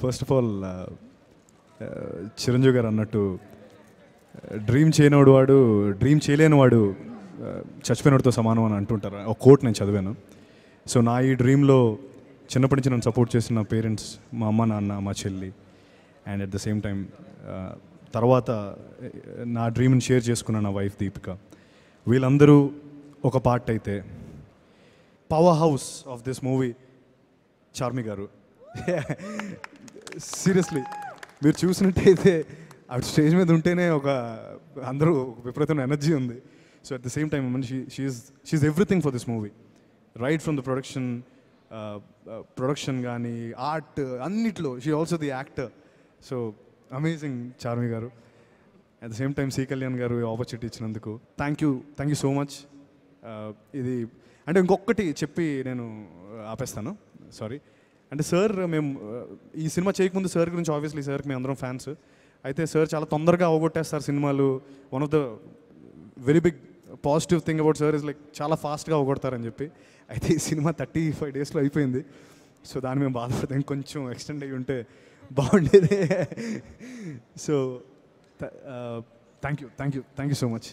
First of all Chiranjeevi గారు అన్నట్టు dream చేయనివాడు వాడు డ్రీమ్ చేయలేని వాడు చచ్చిపోయినవాడితో సమానం అని అంటుంటారు. ఒక కోట్ నేను చదివాను. సో నా ఈ డ్రీమ్లో చిన్నప్పటి నుంచి నన్ను సపోర్ట్ చేసిన పేరెంట్స్, మా అమ్మ నాన్న, మా చెల్లి, and at the same time తర్వాత నా డ్రీమ్ని షేర్ చేసుకున్న నా వైఫ్ దీపిక, వీళ్ళందరూ ఒక పార్ట్ అయితే power house of this movie Charmi గారు. సీరియస్లీ మీరు చూసినట్టయితే అటు స్టేజ్ మీద ఉంటేనే అందరూ విపరీతమైన ఎనర్జీ ఉంది. So at the same time she's everything for this movie, right from the production కానీ ఆర్ట్ అన్నిట్లో. She also the actor. So amazing Charmi garu. At the same time C Kalyan garu opportunity ఇచ్చినందుకు థ్యాంక్ యూ సో మచ్. ఇది అంటే ఇంకొకటి చెప్పి నేను ఆపేస్తాను, sorry. అంటే sir, మేము ఈ సినిమా చేయకముందు సార్ గురించి ఆబ్వియస్లీ సార్కి మేము అందరం ఫ్యాన్స్. అయితే సార్ చాలా తొందరగా అవగొట్టేస్తారు సినిమాలు. One of the very big positive thing about sir is like చాలా ఫాస్ట్గా అవగొడతారని చెప్పి. అయితే ఈ సినిమా 35 డేస్లో అయిపోయింది. సో దాన్ని మేము బాధపడతాం, కొంచెం ఎక్స్టెండ్ అయ్యి ఉంటే బాగుండేది. So thank you so much.